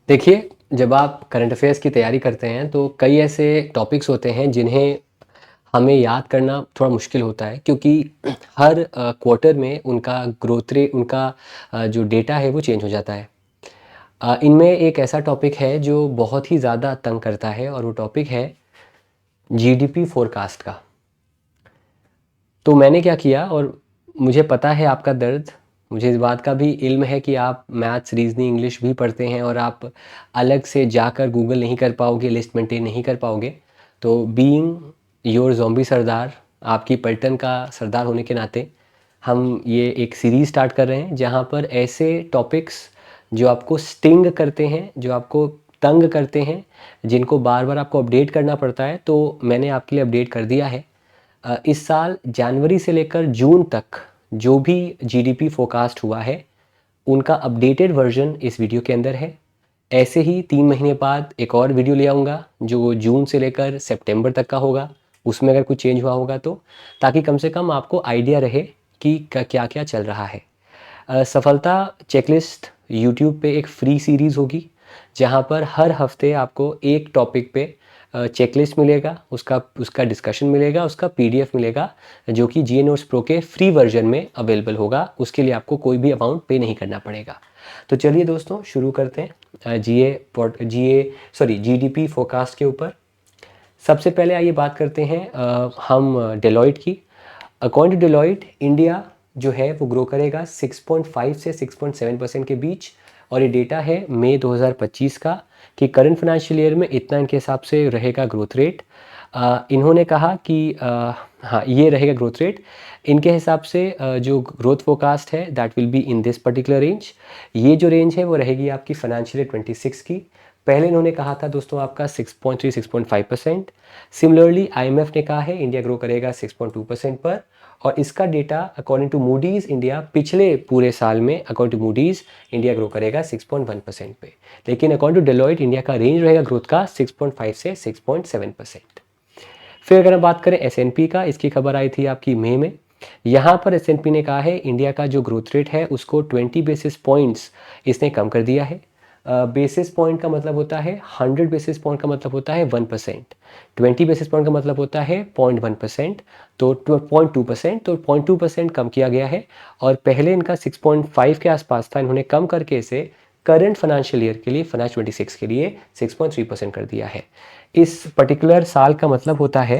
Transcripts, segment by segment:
देखिए, जब आप करंट अफ़ेयर्स की तैयारी करते हैं तो कई ऐसे टॉपिक्स होते हैं जिन्हें हमें याद करना थोड़ा मुश्किल होता है, क्योंकि हर क्वार्टर में उनका ग्रोथ रेट, उनका जो डेटा है वो चेंज हो जाता है। इनमें एक ऐसा टॉपिक है जो बहुत ही ज़्यादा तंग करता है और वो टॉपिक है जीडीपी फ़ोरकास्ट का। तो मैंने क्या किया, और मुझे पता है आपका दर्द, मुझे इस बात का भी इल्म है कि आप मैथ्स, रीज़निंग, इंग्लिश भी पढ़ते हैं और आप अलग से जाकर गूगल नहीं कर पाओगे, लिस्ट मेंटेन नहीं कर पाओगे। तो बीइंग योर ज़ॉम्बी सरदार, आपकी पलटन का सरदार होने के नाते हम ये एक सीरीज़ स्टार्ट कर रहे हैं जहाँ पर ऐसे टॉपिक्स जो आपको स्टिंग करते हैं, जो आपको तंग करते हैं, जिनको बार बार आपको अपडेट करना पड़ता है, तो मैंने आपके लिए अपडेट कर दिया है। इस साल जनवरी से लेकर जून तक जो भी जीडीपी फोरकास्ट हुआ है, उनका अपडेटेड वर्जन इस वीडियो के अंदर है। ऐसे ही 3 महीने बाद एक और वीडियो ले आऊँगा जो जून से लेकर सितंबर तक का होगा, उसमें अगर कुछ चेंज हुआ होगा तो, ताकि कम से कम आपको आइडिया रहे कि क्या क्या चल रहा है। सफलता चेकलिस्ट यूट्यूब पे एक फ्री सीरीज़ होगी जहाँ पर हर हफ्ते आपको एक टॉपिक पे चेकलिस्ट मिलेगा, उसका उसका डिस्कशन मिलेगा, उसका पीडीएफ मिलेगा, जो कि जीए नोट्स प्रो के फ्री वर्जन में अवेलेबल होगा। उसके लिए आपको कोई भी अमाउंट पे नहीं करना पड़ेगा। तो चलिए दोस्तों, शुरू करते हैं जीडीपी फोरकास्ट के ऊपर। सबसे पहले आइए बात करते हैं हम डेलॉइट की। अकॉर्डिंग टू डेलॉइट, इंडिया जो है वो ग्रो करेगा 6.5 से 6.7% के बीच, और ये डेटा है मई 2025 का, कि करंट फाइनेंशियल ईयर में इतना इनके हिसाब से रहेगा ग्रोथ रेट। इन्होंने कहा कि हाँ, ये रहेगा ग्रोथ रेट इनके हिसाब से। जो ग्रोथ फोरकास्ट है that will be in this particular range. ये जो रेंज है वो रहेगी आपकी फाइनेंशियल ईयर 26 की। पहले इन्होंने कहा था दोस्तों आपका 6.3 6.5%। सिमिलरली आईएमएफ ने कहा है इंडिया ग्रो करेगा 6.2% पर, और इसका data according to Moody's India पिछले पूरे साल में, according to Moody's, India grow करेगा 6.1% पे। लेकिन अकॉर्डिंग टू डेलॉइट इंडिया का रेंज रहेगा ग्रोथ का 6.5 से 6.7%। फिर अगर हम बात करें एसएनपी का, इसकी खबर आई थी आपकी मई में। यहाँ पर एसएनपी ने कहा है इंडिया का जो ग्रोथ रेट है उसको 20 बेसिस पॉइंट्स इसने कम कर दिया है। बेसिस पॉइंट का मतलब होता है 100 बेसिस पॉइंट का मतलब होता है 1%, 20 बेसिस पॉइंट का मतलब होता है 0.1%, तो 0.2%, तो 0.2% कम किया गया है। और पहले इनका 6.5 के आसपास था, इन्होंने कम करके इसे करंट फाइनेंशियल ईयर के लिए, फाइनेंशियल 26 के लिए 6.3% कर दिया है। इस पर्टिकुलर साल का मतलब होता है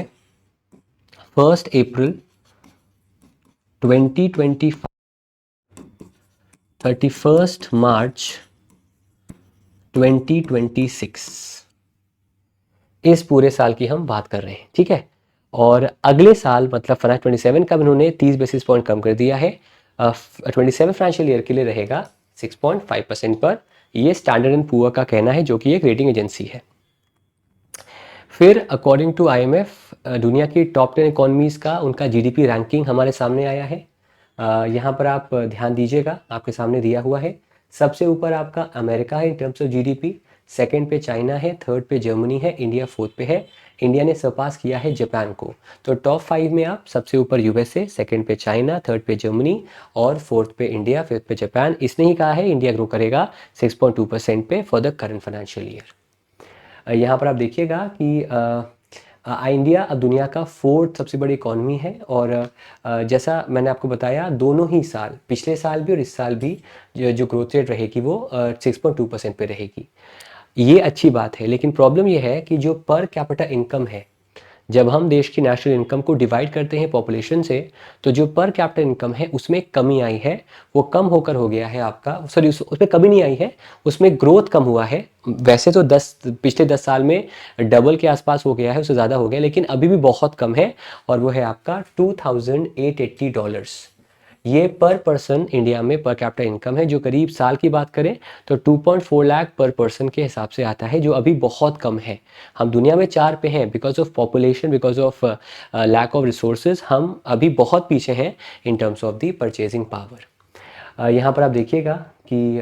1 अप्रैल 2025, 31 मार्च 2026, इस पूरे साल की हम बात कर रहे हैं, ठीक है। और अगले साल मतलब फाइनेंशियल 27 का इन्होंने 30 बेसिस पॉइंट कम कर दिया है। 27 फाइनेंशियल ईयर के लिए रहेगा 6.5% पर। ये स्टैंडर्ड एंड पुअर का कहना है, जो कि एक रेटिंग एजेंसी है। फिर अकॉर्डिंग टू आईएमएफ दुनिया की टॉप 10 इकोनॉमीज़ का उनका जीडीपी रैंकिंग हमारे सामने आया है। यहाँ पर आप ध्यान दीजिएगा, आपके सामने दिया हुआ है। सबसे ऊपर आपका अमेरिका है इन टर्म्स ऑफ जीडीपी, सेकंड पे चाइना है, थर्ड पे जर्मनी है, इंडिया फोर्थ पे है। इंडिया ने सरपास किया है जापान को। तो टॉप 5 में आप सबसे ऊपर यूएसए, सेकंड पे चाइना, थर्ड पे जर्मनी और फोर्थ पे इंडिया, फिफ्थ पे जापान। इसने ही कहा है इंडिया ग्रो करेगा 6.2% पे for the current financial year. यहाँ पर आप देखिएगा कि इंडिया अब दुनिया का फोर्थ सबसे बड़ी इकॉनमी है। और जैसा मैंने आपको बताया, दोनों ही साल, पिछले साल भी और इस साल भी, जो ग्रोथ रेट रहेगी वो 6.2% पे रहेगी। ये अच्छी बात है, लेकिन प्रॉब्लम ये है कि जो पर कैपिटा इनकम है, जब हम देश की नेशनल इनकम को डिवाइड करते हैं पॉपुलेशन से, तो जो पर कैपिटा इनकम है उसमें कमी आई है। वो कम होकर हो गया है आपका, सॉरी, उसमें कमी नहीं आई है, उसमें ग्रोथ कम हुआ है। वैसे तो पिछले 10 साल में डबल के आसपास हो गया है, उससे ज़्यादा हो गया, लेकिन अभी भी बहुत कम है। और वो है आपका $2,880। ये पर पर्सन इंडिया में पर कैपिटा इनकम है, जो करीब, साल की बात करें तो 2.4 लाख पर पर्सन के हिसाब से आता है, जो अभी बहुत कम है। हम दुनिया में 4 पे हैं because of population, because of lack of resources. हम अभी बहुत पीछे हैं in terms of the purchasing power. यहाँ पर आप देखिएगा कि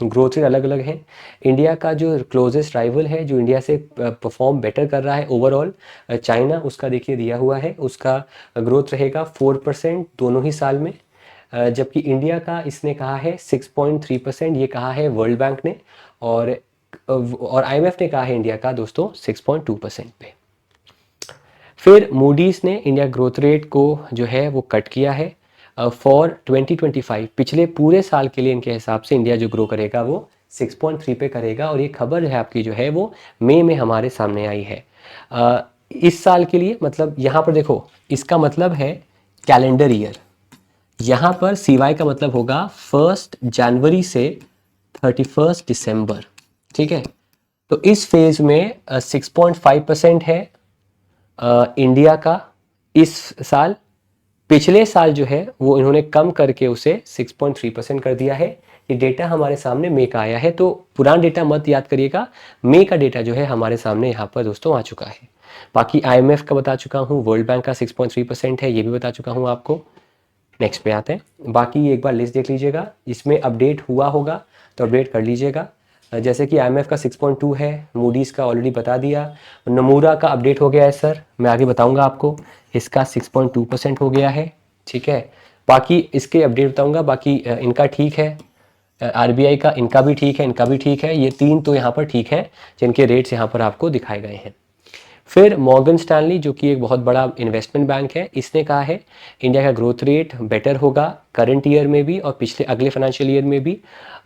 ग्रोथ रेट अलग अलग है। इंडिया का जो क्लोजेस्ट राइवल है, जो इंडिया से परफॉर्म बेटर कर रहा है ओवरऑल, चाइना, उसका देखिए दिया हुआ है, उसका ग्रोथ रहेगा 4% दोनों ही साल में। जबकि इंडिया का इसने कहा है 6.3%, ये कहा है वर्ल्ड बैंक ने। और और IMF ने कहा है इंडिया का दोस्तों 6.2% पे। फिर मूडीज़ ने इंडिया ग्रोथ रेट को जो है वो कट किया है फॉर 2025। पिछले पूरे साल के लिए इनके हिसाब से इंडिया जो ग्रो करेगा वो 6.3 पे करेगा, और ये खबर है आपकी जो है वो मई में हमारे सामने आई है। इस साल के लिए मतलब यहाँ पर देखो, इसका मतलब है कैलेंडर ईयर। यहाँ पर CY का मतलब होगा 1 जनवरी से 31 दिसंबर, ठीक है। तो इस फेज में 6.5% है इंडिया का इस साल। पिछले साल जो है वो इन्होंने कम करके उसे 6.3% कर दिया है। ये डेटा हमारे सामने मई का आया है, तो पुराना डेटा मत याद करिएगा, मई का डेटा जो है हमारे सामने यहाँ पर दोस्तों आ चुका है। बाकी IMF का बता चुका हूँ, वर्ल्ड बैंक का 6.3% है, ये भी बता चुका हूँ आपको। नेक्स्ट पे आते हैं। बाकी एक बार लिस्ट देख लीजिएगा, इसमें अपडेट हुआ होगा तो अपडेट कर लीजिएगा। जैसे कि IMF का 6.2 है, मूडीज़ का ऑलरेडी बता दिया, नमूरा का अपडेट हो गया है सर, मैं आगे बताऊंगा आपको। इसका 6.2% हो गया है, ठीक है। बाकी इसके अपडेट बताऊंगा, बाकी इनका ठीक है, RBI का इनका भी ठीक है, इनका भी ठीक है। ये 3 तो यहाँ पर ठीक है जिनके रेट्स यहाँ पर आपको दिखाए गए हैं। फिर मॉर्गन स्टैनली जो कि एक बहुत बड़ा इन्वेस्टमेंट बैंक है, इसने कहा है इंडिया का ग्रोथ रेट बेटर होगा करंट ईयर में भी और पिछले अगले फाइनेंशियल ईयर में भी।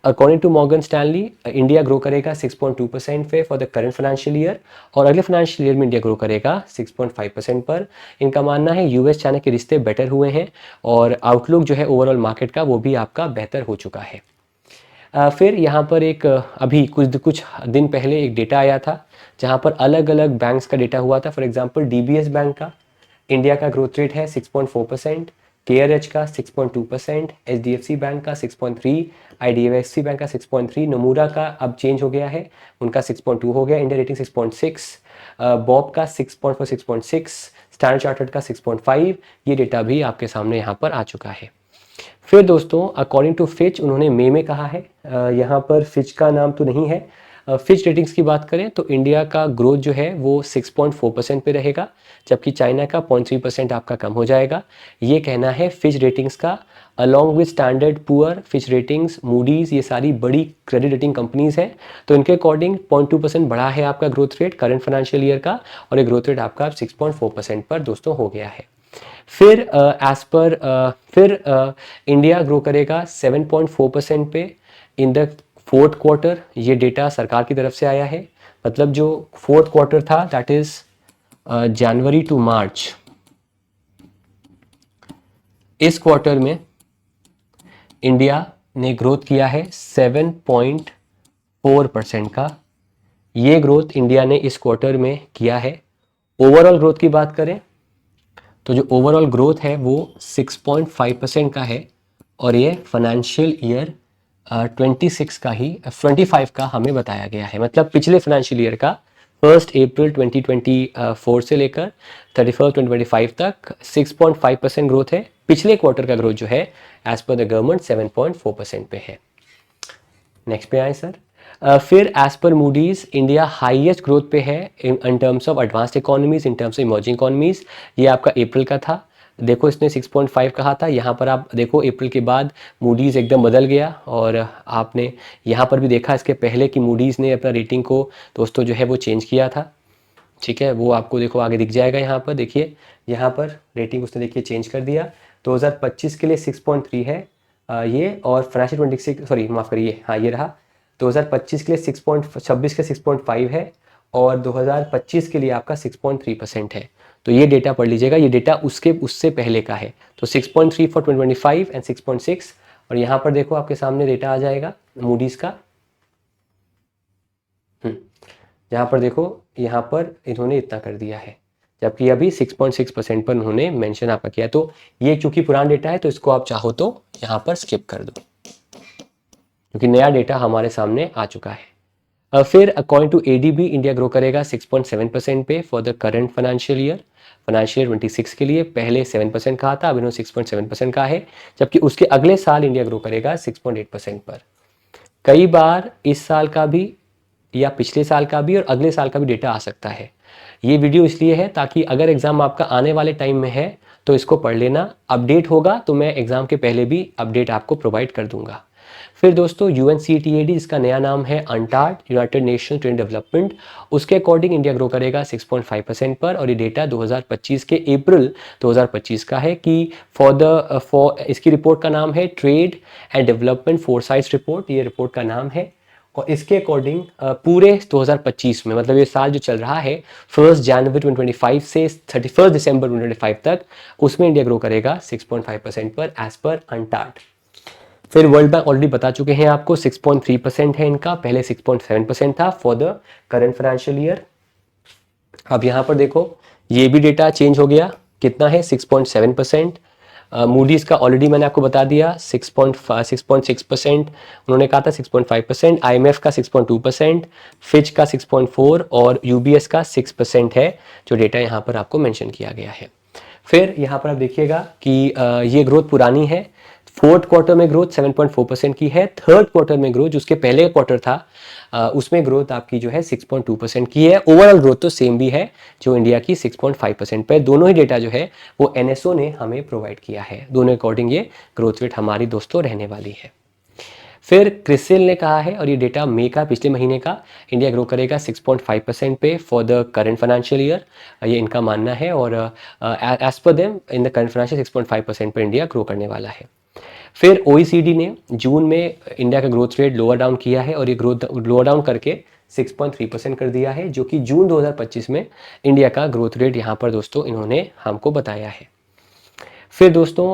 According to Morgan Stanley India grow करेगा 6.2% पे for the current financial year, और अगले फाइनेंशियल ईयर में इंडिया ग्रो करेगा 6.5% पर। इनका मानना है US चाइना के रिश्ते बेटर हुए हैं और आउटलुक जो है ओवरऑल मार्केट का वो भी आपका बेहतर हो चुका है। फिर यहाँ पर एक अभी कुछ दिन पहले एक डेटा आया था जहाँ पर अलग अलग बैंक्स का डेटा हुआ था। फॉर एग्जांपल DBS बैंक का इंडिया का ग्रोथ रेट है 6.4%, KRH का 6.2%, HDFC बैंक का 6.3, IDFC बैंक का 6.3, नमूरा का अब चेंज हो गया है, उनका 6.2 हो गया, इंडिया रेटिंग 6.6, बॉब का 6.4, 6.6, स्टैंडर्ड चार्टर्ड का 6.5। ये डेटा भी आपके सामने यहाँ पर आ चुका है। फिर दोस्तों अकॉर्डिंग टू फिच उन्होंने मई में कहा है, यहाँ पर फिच का नाम तो नहीं है। फिच रेटिंग्स की बात करें तो इंडिया का ग्रोथ जो है वो 6.4% पे रहेगा, जबकि चाइना का 0.3% आपका कम हो जाएगा। ये कहना है फिच रेटिंग्स का, along with standard poor, Fitch ratings, Moody's, ये सारी बड़ी क्रेडिट रेटिंग कंपनीज हैं। तो इनके अकॉर्डिंग 0.2% बढ़ा है आपका growth rate current financial year का, और ये ग्रोथ रेट आपका 6.4% पर दोस्तों हो गया है। फिर इंडिया ग्रो करेगा 7.4% पे इन द फोर्थ क्वार्टर। ये डेटा सरकार की तरफ से आया है, मतलब जो फोर्थ क्वार्टर था दैट इज जनवरी टू मार्च, इस क्वार्टर में इंडिया ने ग्रोथ किया है 7.4% का। ये ग्रोथ इंडिया ने इस क्वार्टर में किया है। ओवरऑल ग्रोथ की बात करें तो जो ओवरऑल ग्रोथ है वो 6.5% का है, और ये फाइनेंशियल ईयर 25 का हमें बताया गया है। मतलब पिछले फाइनेंशियल ईयर का 1 अप्रैल 2024 से लेकर 31 2025 तक 6.5% ग्रोथ है। पिछले क्वार्टर का ग्रोथ जो है एज पर द गवर्नमेंट 7.4% पे है। नेक्स्ट पे आए सर। फिर as per Moody's India highest growth पे है इन terms of advanced economies, in terms of emerging economies. ये आपका अप्रैल का था, देखो इसने 6.5 कहा था, यहाँ पर आप देखो अप्रैल के बाद मूडीज़ एकदम बदल गया, और आपने यहाँ पर भी देखा इसके पहले कि मूडीज़ ने अपना रेटिंग को दोस्तों जो है वो चेंज किया था, ठीक है। वो आपको देखो आगे दिख जाएगा, यहाँ पर देखिए, यहाँ पर रेटिंग उसने देखिए चेंज कर दिया। 2025 के लिए 6.3 है ये, और फाइनेंशियल 26 सॉरी माफ़ करिए, हाँ ये रहा 2025 के लिए 6.26 के 6.5 है, और 2025 के लिए आपका 6.3% है। तो ये डेटा पढ़ लीजिएगा, ये डेटा उससे पहले का है। तो 6.3 फॉर 2025 एंड 6.6, और यहाँ पर देखो आपके सामने डेटा आ जाएगा मूडीज़ का। यहाँ पर देखो, यहाँ पर इन्होंने इतना कर दिया है, जबकि अभी 6.6% पर उन्होंने मेंशन आपका किया। तो ये चूंकि पुराना डेटा है तो इसको आप चाहो तो यहाँ पर स्किप कर दो, क्योंकि नया डेटा हमारे सामने आ चुका है। फिर according to ADB India grow करेगा 6.7% पे for the current financial year, financial 26 के लिए। पहले 7% कहा था, अब इन्होंने 6.7% कहा है, जबकि उसके अगले साल इंडिया ग्रो करेगा 6.8% पर। कई बार इस साल का भी या पिछले साल का भी और अगले साल का भी डेटा आ सकता है। ये वीडियो इसलिए है ताकि अगर एग्ज़ाम आपका आने वाले टाइम में है तो इसको पढ़ लेना, अपडेट होगा तो मैं एग्ज़ाम के पहले भी अपडेट आपको प्रोवाइड कर दूंगा। फिर दोस्तों UNCTAD, जिसका नया नाम है अंटार्ड, यूनाइटेड नेशन ट्रेड डेवलपमेंट, उसके अकॉर्डिंग इंडिया ग्रो करेगा 6.5% पर, और ये डेटा 2025 के अप्रैल 2025 का है कि फॉर इसकी रिपोर्ट का नाम है trade and development foresight report, ये रिपोर्ट का नाम है। और इसके अकॉर्डिंग पूरे 2025 में, मतलब ये साल जो चल रहा है 1 जनवरी 2025 से 31 दिसंबर 2025 तक, उसमें इंडिया ग्रो करेगा 6.5% पर एज पर अंटार्ड। फिर वर्ल्ड बैंक ऑलरेडी बता चुके हैं आपको 6.3% है इनका, पहले 6.7% था for the current financial year. अब यहाँ पर देखो ये भी डेटा चेंज हो गया, कितना है 6.7%। मूडीज़ का ऑलरेडी मैंने आपको बता दिया 6.6%, उन्होंने कहा था 6.5%, IMF का 6.2%, फिच का 6.4% और UBS का 6% है, जो डेटा यहाँ पर आपको मेंशन किया गया है। फिर यहाँ पर आप देखिएगा कि ये ग्रोथ पुरानी है। फोर्थ क्वार्टर में ग्रोथ 7.4% की है, थर्ड क्वार्टर में ग्रोथ जो उसके पहले क्वार्टर था उसमें ग्रोथ आपकी जो है 6.2% की है। ओवरऑल ग्रोथ तो सेम भी है जो इंडिया की 6.5% पे। दोनों ही डेटा जो है वो NSO ने हमें प्रोवाइड किया है, दोनों अकॉर्डिंग ये ग्रोथ रेट हमारी दोस्तों रहने वाली है। फिर क्रिसिल ने कहा है, और ये डेटा मई का, पिछले महीने का, इंडिया ग्रो करेगा 6.5% पे for the current financial year, ये इनका मानना है। और as per them in the current financial 6.5% पे इंडिया ग्रो करने वाला है। फिर OECD ने जून में इंडिया का ग्रोथ रेट लोअर डाउन किया है, और ये ग्रोथ लोअर डाउन करके 6.3% कर दिया है, जो कि जून 2025 में इंडिया का ग्रोथ रेट यहाँ पर दोस्तों इन्होंने हमको बताया है। फिर दोस्तों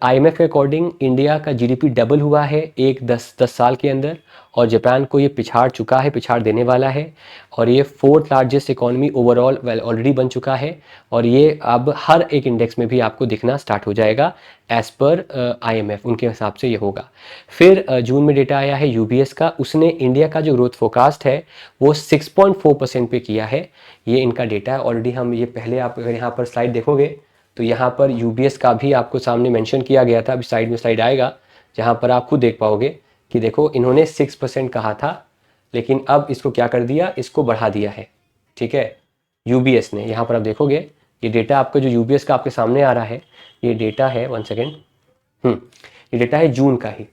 IMF के अकॉर्डिंग इंडिया का GDP डबल हुआ है एक 10 साल के अंदर, और जापान को ये पिछाड़ चुका है, पिछाड़ देने वाला है, और ये fourth largest economy overall already बन चुका है, और ये अब हर एक इंडेक्स में भी आपको दिखना स्टार्ट हो जाएगा एज पर IMF, उनके हिसाब से ये होगा। फिर जून में डेटा आया है UBS का, उसने इंडिया का जो ग्रोथ फोरकास्ट है वो 6.4% पे किया है, ये इनका डेटा है। ऑलरेडी हम ये पहले, आप अगर यहाँ पर स्लाइड देखोगे तो यहाँ पर UBS का भी आपको सामने मेंशन किया गया था, अभी साइड में स्लाइड आएगा जहाँ पर आप खुद देख पाओगे कि देखो इन्होंने 6% कहा था, लेकिन अब इसको क्या कर दिया, इसको बढ़ा दिया है, ठीक है, UBS ने। यहाँ पर आप देखोगे ये डेटा आपका जो UBS का आपके सामने आ रहा है, ये डेटा है, 1 सेकेंड, ये डेटा है जून का ही,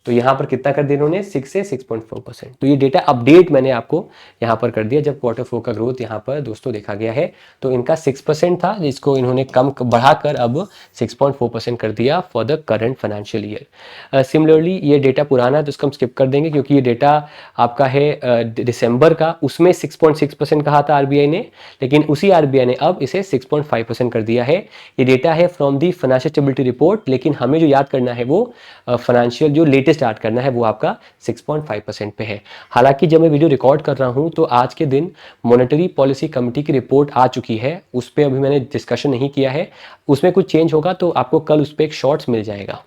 तो यहाँ पर कितना कर दिया इन्होंने, 6 से 6.4%। तो ये डेटा अपडेट मैंने आपको यहाँ पर कर दिया, जब Q4 का ग्रोथ यहाँ पर दोस्तों देखा गया है, तो इनका 6% था जिसको इन्होंने कम बढ़ाकर अब 6.4% कर दिया for the current financial year. Similarly ये डेटा पुराना है तो इसको हम स्किप कर देंगे, क्योंकि ये डेटा आपका है दिसंबर का, उसमें 6.6% कहा था RBI ने, लेकिन उसी RBI ने अब इसे 6.5% कर दिया है। ये डेटा है from the financial stability report, लेकिन हमें जो याद करना है वो फाइनेंशियल जो लेटेस्ट स्टार्ट करना है वो आपका 6.5% पे है। हालांकि जब मैं वीडियो रिकॉर्ड कर रहा हूं तो आज के दिन मॉनेटरी पॉलिसी कमेटी की रिपोर्ट आ चुकी है, उस पर अभी मैंने डिस्कशन नहीं किया है, उसमें कुछ चेंज होगा तो आपको कल उस पर एक शॉर्ट्स मिल जाएगा,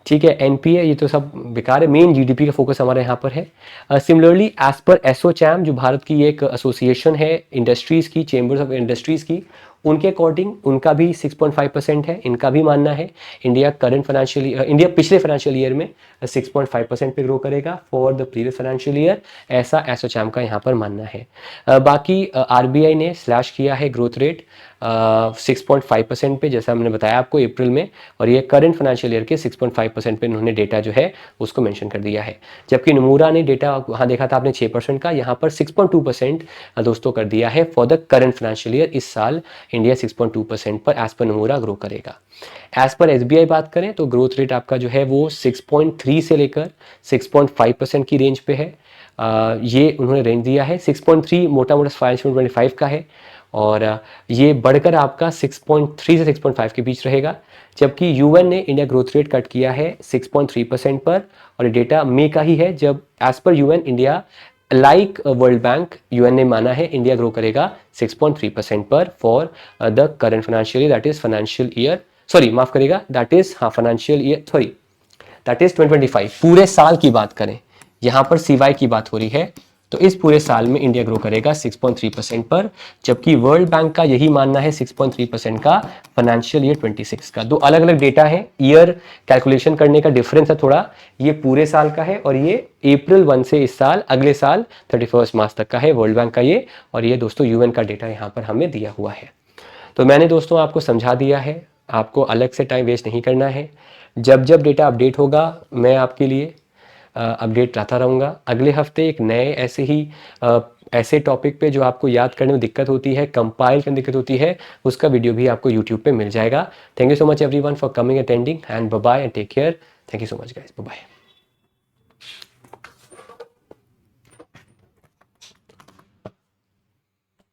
ठीक है। NPA ये तो सब बेकार है, मेन GDP का फोकस हमारे यहाँ पर है। सिमिलरली एज पर ASSOCHAM, जो भारत की एक एसोसिएशन है इंडस्ट्रीज़ की, चेंबर्स ऑफ इंडस्ट्रीज़ की, उनके अकॉर्डिंग उनका भी 6.5% है, इनका भी मानना है इंडिया इंडिया पिछले फाइनेंशियल ईयर में 6.5% पे ग्रो करेगा for the previous financial year, ऐसा ASSOCHAM का यहाँ पर मानना है। बाकी RBI ने स्लैश किया है ग्रोथ रेट 6.5% पे, जैसा हमने बताया आपको अप्रैल में, और ये करंट फाइनेंशियल ईयर के 6.5% पे इन्होंने डेटा जो है उसको मेंशन कर दिया है। जबकि नमूरा ने डेटा वहाँ देखा था आपने 6% का, यहाँ पर 6.2% दोस्तों कर दिया है for the current financial year. इस साल इंडिया 6.2% पर एज पर नमूरा ग्रो करेगा। एज पर SBI बात करें तो ग्रोथ रेट आपका जो है वो 6.3 से लेकर 6.5% की रेंज पे है। ये उन्होंने रेंज दिया है, 6.3 मोटा मोटा फाइनेंशियल 25 का है, और ये बढ़कर आपका 6.3 से 6.5 के बीच रहेगा। जबकि UN ने इंडिया ग्रोथ रेट कट किया है 6.3% पर, और ये डेटा मई का ही है, जब as per UN India like World Bank UN ने माना है इंडिया ग्रो करेगा 6.3% पर for the current financial year, that is financial year, sorry माफ करेगा, that is financial year, sorry that is 2025, पूरे साल की बात करें, यहाँ पर CY की बात हो रही है, तो इस पूरे साल में इंडिया ग्रो करेगा 6.3% पर, जबकि वर्ल्ड बैंक का यही मानना है 6.3% का फाइनेंशियल ईयर 26 का। दो अलग अलग डेटा है, ईयर कैलकुलेशन करने का डिफरेंस है थोड़ा, ये पूरे साल का है और ये अप्रैल 1 से इस साल अगले साल 31 मार्च तक का है वर्ल्ड बैंक का ये, और ये दोस्तों UN का डेटा यहाँ पर हमें दिया हुआ है। तो मैंने दोस्तों आपको समझा दिया है, आपको अलग से टाइम वेस्ट नहीं करना है, जब जब डेटा अपडेट होगा मैं आपके लिए अपडेट लाता रहूँगा। अगले हफ्ते एक नए ऐसे टॉपिक पे जो आपको याद करने में दिक्कत होती है, कंपाइल करने में दिक्कत होती है, उसका वीडियो भी आपको यूट्यूब पे मिल जाएगा। Thank you so much everyone for coming attending and bye bye and take care. Thank you so much guys, bye bye.